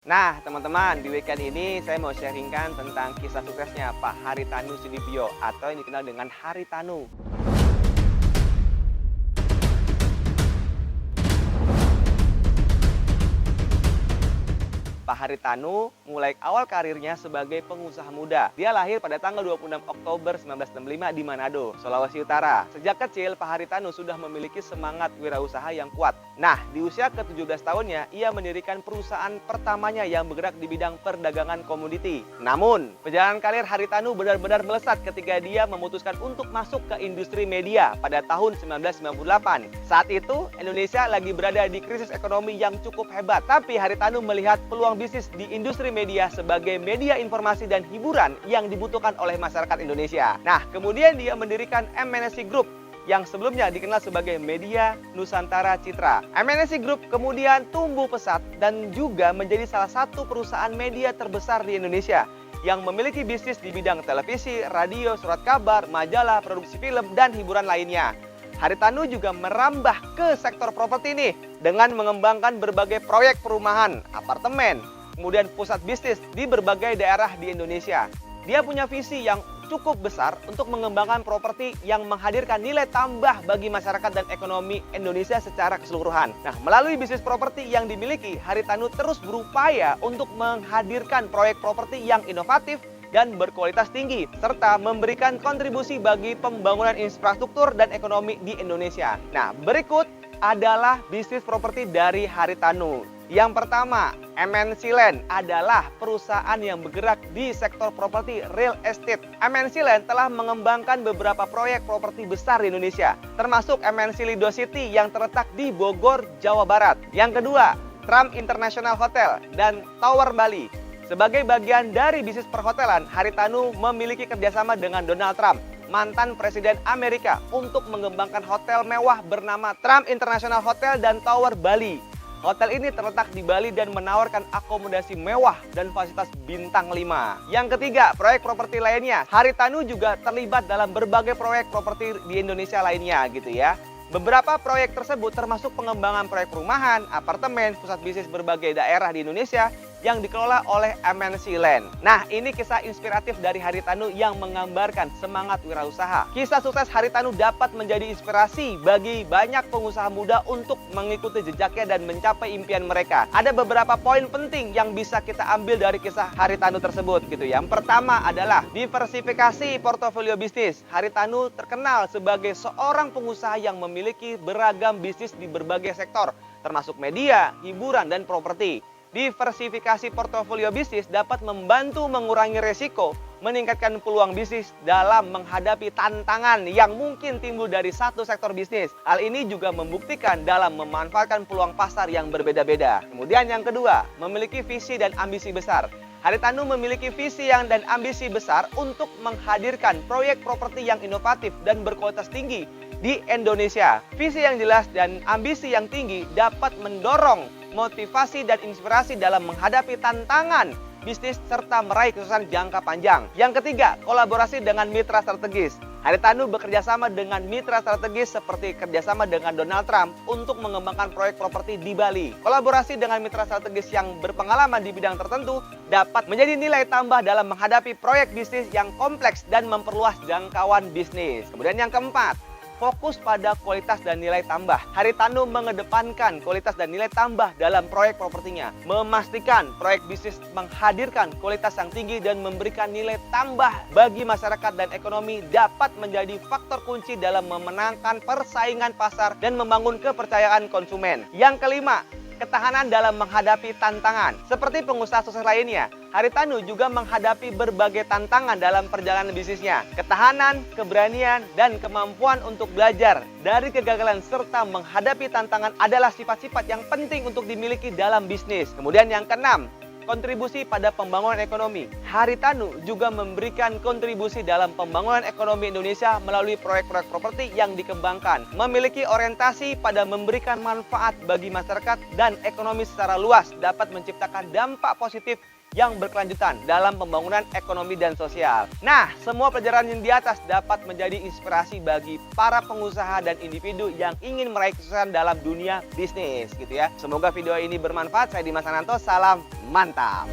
Nah, teman-teman, di weekend ini saya mau sharingkan tentang kisah suksesnya Pak Haritanu Sudibyo atau yang dikenal dengan Haritanu. Pak Haritanu mulai awal karirnya sebagai pengusaha muda. Dia lahir pada tanggal 26 Oktober 1965 di Manado, Sulawesi Utara. Sejak kecil, Pak Haritanu sudah memiliki semangat wirausaha yang kuat. Nah, di usia ke-17 tahunnya, ia mendirikan perusahaan pertamanya yang bergerak di bidang perdagangan komoditi. Namun, perjalanan karir Haritanu benar-benar melesat ketika dia memutuskan untuk masuk ke industri media pada tahun 1998. Saat itu, Indonesia lagi berada di krisis ekonomi yang cukup hebat. Tapi Haritanu melihat peluang bisnis di industri media sebagai media informasi dan hiburan yang dibutuhkan oleh masyarakat Indonesia. Nah, kemudian dia mendirikan MNC Group yang sebelumnya dikenal sebagai Media Nusantara Citra. MNC Group kemudian tumbuh pesat dan juga menjadi salah satu perusahaan media terbesar di Indonesia yang memiliki bisnis di bidang televisi, radio, surat kabar, majalah, produksi film, dan hiburan lainnya. Haritanu juga merambah ke sektor properti nih dengan mengembangkan berbagai proyek perumahan, apartemen, kemudian pusat bisnis di berbagai daerah di Indonesia. Dia punya visi yang cukup besar untuk mengembangkan properti yang menghadirkan nilai tambah bagi masyarakat dan ekonomi Indonesia secara keseluruhan. Nah, melalui bisnis properti yang dimiliki, Haritanu terus berupaya untuk menghadirkan proyek properti yang inovatif dan berkualitas tinggi, serta memberikan kontribusi bagi pembangunan infrastruktur dan ekonomi di Indonesia. Nah, berikut adalah bisnis properti dari Haritanu. Yang pertama, MNC Land adalah perusahaan yang bergerak di sektor properti real estate. MNC Land telah mengembangkan beberapa proyek properti besar di Indonesia, termasuk MNC Lido City yang terletak di Bogor, Jawa Barat. Yang kedua, Trump International Hotel dan Tower Bali. Sebagai bagian dari bisnis perhotelan, Haritanu memiliki kerjasama dengan Donald Trump, mantan Presiden Amerika, untuk mengembangkan hotel mewah bernama Trump International Hotel dan Tower Bali. Hotel ini terletak di Bali dan menawarkan akomodasi mewah dan fasilitas bintang 5. Yang ketiga, proyek properti lainnya. Haritanu juga terlibat dalam berbagai proyek properti di Indonesia lainnya gitu ya. Beberapa proyek tersebut termasuk pengembangan proyek perumahan, apartemen, pusat bisnis berbagai daerah di Indonesia yang dikelola oleh MNC Land. Nah, ini kisah inspiratif dari Haritanu yang menggambarkan semangat wirausaha. Kisah sukses Haritanu dapat menjadi inspirasi bagi banyak pengusaha muda untuk mengikuti jejaknya dan mencapai impian mereka. Ada beberapa poin penting yang bisa kita ambil dari kisah Haritanu tersebut gitu ya. Yang pertama adalah diversifikasi portofolio bisnis. Haritanu terkenal sebagai seorang pengusaha yang memiliki beragam bisnis di berbagai sektor, termasuk media, hiburan, dan properti. Diversifikasi portofolio bisnis dapat membantu mengurangi resiko, meningkatkan peluang bisnis dalam menghadapi tantangan yang mungkin timbul dari satu sektor bisnis. Hal ini juga membuktikan dalam memanfaatkan peluang pasar yang berbeda-beda. Kemudian yang kedua, memiliki visi dan ambisi besar. Haritanu memiliki visi dan ambisi besar untuk menghadirkan proyek properti yang inovatif dan berkualitas tinggi di Indonesia. Visi yang jelas dan ambisi yang tinggi dapat mendorong motivasi dan inspirasi dalam menghadapi tantangan bisnis serta meraih kesuksesan jangka panjang. Yang ketiga, kolaborasi dengan mitra strategis. Haritanu bekerja sama dengan mitra strategis seperti kerjasama dengan Donald Trump untuk mengembangkan proyek properti di Bali. Kolaborasi dengan mitra strategis yang berpengalaman di bidang tertentu dapat menjadi nilai tambah dalam menghadapi proyek bisnis yang kompleks dan memperluas jangkauan bisnis. Kemudian yang keempat, fokus pada kualitas dan nilai tambah. Haritanu mengedepankan kualitas dan nilai tambah dalam proyek propertinya, memastikan proyek bisnis menghadirkan kualitas yang tinggi dan memberikan nilai tambah bagi masyarakat dan ekonomi dapat menjadi faktor kunci dalam memenangkan persaingan pasar dan membangun kepercayaan konsumen. Yang kelima, ketahanan dalam menghadapi tantangan. Seperti pengusaha sukses lainnya, Haritanu juga menghadapi berbagai tantangan dalam perjalanan bisnisnya. Ketahanan, keberanian, dan kemampuan untuk belajar dari kegagalan serta menghadapi tantangan adalah sifat-sifat yang penting untuk dimiliki dalam bisnis. Kemudian yang keenam, kontribusi pada pembangunan ekonomi. Haritanu juga memberikan kontribusi dalam pembangunan ekonomi Indonesia melalui proyek-proyek properti yang dikembangkan. Memiliki orientasi pada memberikan manfaat bagi masyarakat dan ekonomi secara luas dapat menciptakan dampak positif yang berkelanjutan dalam pembangunan ekonomi dan sosial. Nah, semua pelajaran yang di atas dapat menjadi inspirasi bagi para pengusaha dan individu yang ingin meraih kesuksesan dalam dunia bisnis gitu ya. Semoga video ini bermanfaat. Saya Dimas Ananto, salam mantap.